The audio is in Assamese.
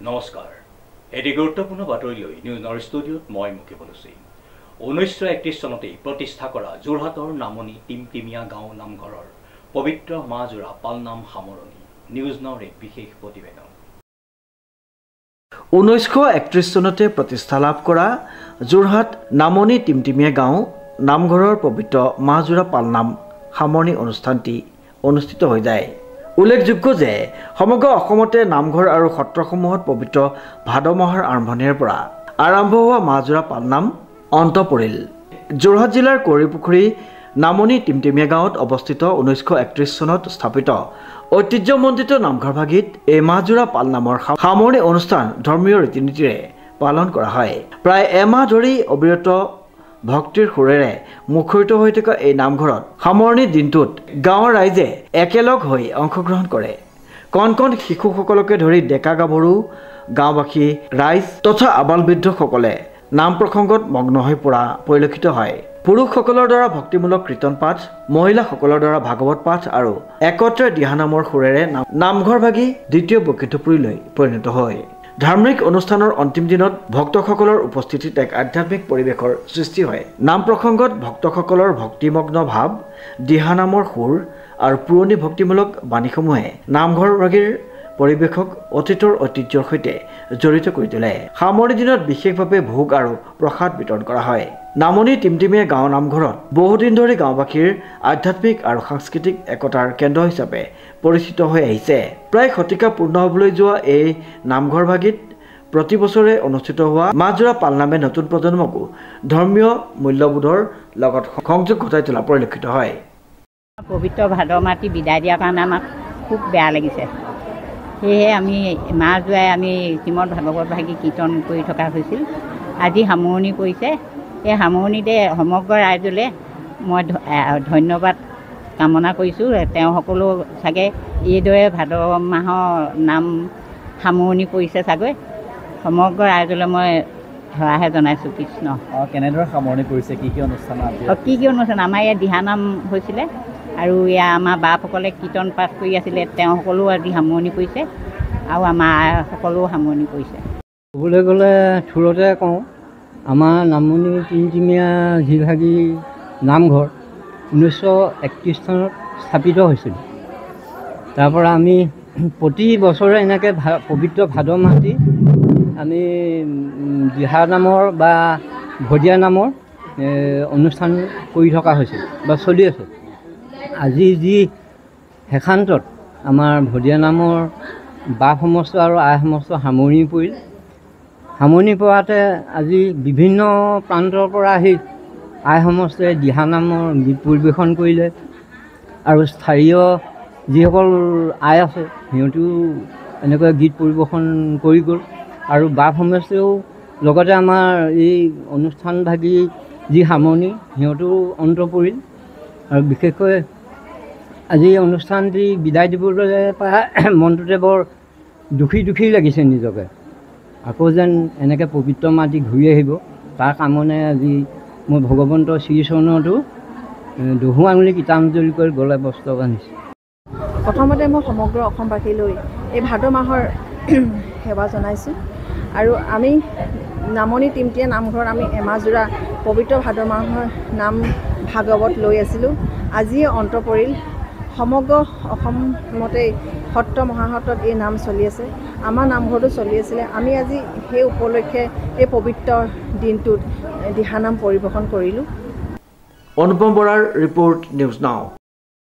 নমস্কাৰ এটি গুৰুত্বপূৰ্ণ বাতৰি লৈ নিউজ নৰ্থ ষ্টুডিঅ'ত মই মুকিবুল হুছেইন 1931 চনতে প্ৰতিষ্ঠা কৰা যোৰহাটৰ নামনি টিমটিমিয়া গাঁও নামঘৰৰ পবিত্ৰ মাজোৰা পালনাম সামৰণি নিউজ নৰ্থ এক বিশেষ প্ৰতিবেদন 1931 চনতে প্ৰতিষ্ঠা লাভ কৰা যোৰহাট নামনি টিমটিমিয়া গাঁও নামঘৰৰ পবিত্ৰ মাজোৰা পালনাম সামৰণি অনুষ্ঠানটি অনুষ্ঠিত হৈ যায়। উল্লেখযোগ্য যে সমগ্ৰ অসমতে নামঘৰ আৰু সত্ৰসমূহত পবিত্ৰ ভাদ মাহৰ আৰম্ভণিৰ পৰা আৰম্ভ হোৱা মাজোৰা পালনাম অন্ত পৰিল। যোৰহাট জিলাৰ কৰিপুখুৰী নামনি টিমটিমিয়া গাঁৱত অৱস্থিত 1931 চনত স্থাপিত ঐতিহ্যমণ্ডিত নামঘৰভাগিত এই মাজোৰা পালনামৰ সামৰণি অনুষ্ঠান ধৰ্মীয় ৰীতি নীতিৰে পালন কৰা হয়। প্ৰায় এমাহ ধৰি অবিৰত ভক্তিৰ সুৰেৰে মুখৰিত হৈ থকা এই নামঘৰত সামৰণি দিনটোত গাঁৱৰ ৰাইজে একেলগ হৈ অংশগ্ৰহণ কৰে। কণ কণ শিশুসকলকে ধৰি ডেকা গাভৰু গাঁওবাসী ৰাইজ তথা আবাল বৃদ্ধসকলে নাম প্ৰসংগত মগ্ন হৈ পৰা পৰিলক্ষিত হয়। পুৰুষসকলৰ দ্বাৰা ভক্তিমূলক কীৰ্তন পাঠ, মহিলাসকলৰ দ্বাৰা ভাগৱত পাঠ আৰু একত্ৰে দিহানামৰ সুৰেৰে নামঘৰ ভাগি দ্বিতীয় বৈকুণ্ঠপুৰীলৈ পৰিণত হয়। ধাৰ্মিক অনুষ্ঠানৰ অন্তিম দিনত ভক্তসকলৰ উপস্থিতিত এক আধ্যাত্মিক পৰিৱেশৰ সৃষ্টি হয়। নাম প্ৰসংগত ভক্তসকলৰ ভক্তিমগ্ন ভাৱ, দিহানামৰ সুৰ আৰু পুৰণি ভক্তিমূলক বাণীসমূহে নামঘৰ ভাগিৰ পৰিৱেশক অতীতৰ ঐতিহ্যৰ সৈতে জড়িত কৰি তোলে। সামৰণি দিনত বিশেষভাৱে ভোগ আৰু প্ৰসাদ বিতৰণ কৰা হয়। নামনি টিমটিমিয়া গাঁও নামঘৰত বহুদিন ধৰি গাঁওবাসীৰ আধ্যাত্মিক আৰু সাংস্কৃতিক একতাৰ কেন্দ্ৰ হিচাপে পৰিচিত হৈ আহিছে। প্ৰায় শতিকা পূৰ্ণ হ'বলৈ যোৱা এই নামঘৰ ভাগিত প্ৰতি বছৰে অনুষ্ঠিত হোৱা মাজোৰা পালনামে নতুন প্ৰজন্মকো ধৰ্মীয় মূল্যবোধৰ লগত সংযোগ ঘটাই তোলা পৰিলক্ষিত হয়। পবিত্ৰ ভাদ মাতি বিদায় দিয়াৰ কাৰণে আমাক খুব বেয়া লাগিছে। সেয়েহে আমি মাজোৰাই আমি শ্ৰীমদ ভাগৱত ভাগি কীৰ্তন কৰি থকা হৈছিল। আজি সামৰণি পৰিছে। এই সামৰণিতে সমগ্ৰ ৰাইজলৈ মই ধন্যবাদ কামনা কৰিছোঁ। তেওঁ সকলো চাগে এইদৰে ভাদ মাহৰ নাম সামৰণি পৰিছে চাগৈ। সমগ্ৰ ৰাইজলৈ মই সেৱাহে জনাইছোঁ। কৃষ্ণ। কেনেদৰে সামৰণি কৰিছে? কি কি অনুষ্ঠান? কি অনুষ্ঠান? আমাৰ ইয়াত দিহানাম হৈছিলে আৰু ইয়াৰ আমাৰ বাপসকলে কীৰ্তন পাঠ কৰি আছিলে, তেওঁ সকলো আজি সামৰণি কৰিছে আৰু আমাৰ সকলো সামৰণি কৰিছে। ক'বলৈ গ'লে থুৰতে কওঁ, আমাৰ নামনি টিমটিমিয়া যিভাগি নামঘৰ 1931 চনত স্থাপিত হৈছিল। তাৰপৰা আমি প্ৰতি বছৰে এনেকৈ পবিত্ৰ ভাদ মাহটি আমি দিহানামৰ বা ভদীয়া নামৰ অনুষ্ঠান কৰি থকা হৈছিল বা চলি আছে। আজি যি শেষান্তত আমাৰ ভদীয়া নামৰ বাপ সমস্ত আৰু আই সমস্ত সামৰণি পৰিল। সামৰণি পৰাতে আজি বিভিন্ন প্ৰান্তৰ পৰা আহি আই সমস্তে দিহানামৰ গীত পৰিৱেশন কৰিলে আৰু স্থানীয় যিসকল আই আছে সিহঁতেও এনেকৈ গীত পৰিৱেশন কৰি গ'ল আৰু বাপ সমস্তেও লগতে আমাৰ এই অনুষ্ঠানভাগী যি সামৰণি সিহঁতেও অন্ত পৰিল। আৰু বিশেষকৈ আজি এই অনুষ্ঠানটি বিদায় দিবলৈ পাই মনটোতে বৰ দুখী লাগিছে নিজকে। আকৌ যেন এনেকৈ পবিত্ৰ মাটি ঘূৰি আহিব তাৰ কামনে আজি মই ভগৱন্তৰ শ্ৰীচৰণতো দুহু আঙুলি কীৰ্তাঞ্জলি কৰি গলে বস্ত্ৰ বান্ধিছোঁ। প্ৰথমতে মই সমগ্ৰ অসমবাসীলৈ এই ভাদ মাহৰ সেৱা জনাইছোঁ আৰু আমি নামনি টিমটিমিয়া নামঘৰত আমি এমাহজোৰা পবিত্ৰ ভাদ মাহৰ নাম ভাগৱত লৈ আছিলোঁ। আজিয়ে অন্ত পৰিল। সমগ্ৰ অসমতেই সত্ৰ মহাসত্ৰত এই নাম চলি আছে। আমাৰ নামঘৰতো চলি আছিলে। আমি আজি সেই উপলক্ষে এই পবিত্ৰ দিনটোত দিহানাম পৰিৱেশন কৰিলোঁ। অনুপম বৰাৰ ৰিপৰ্ট নিউজ নাও।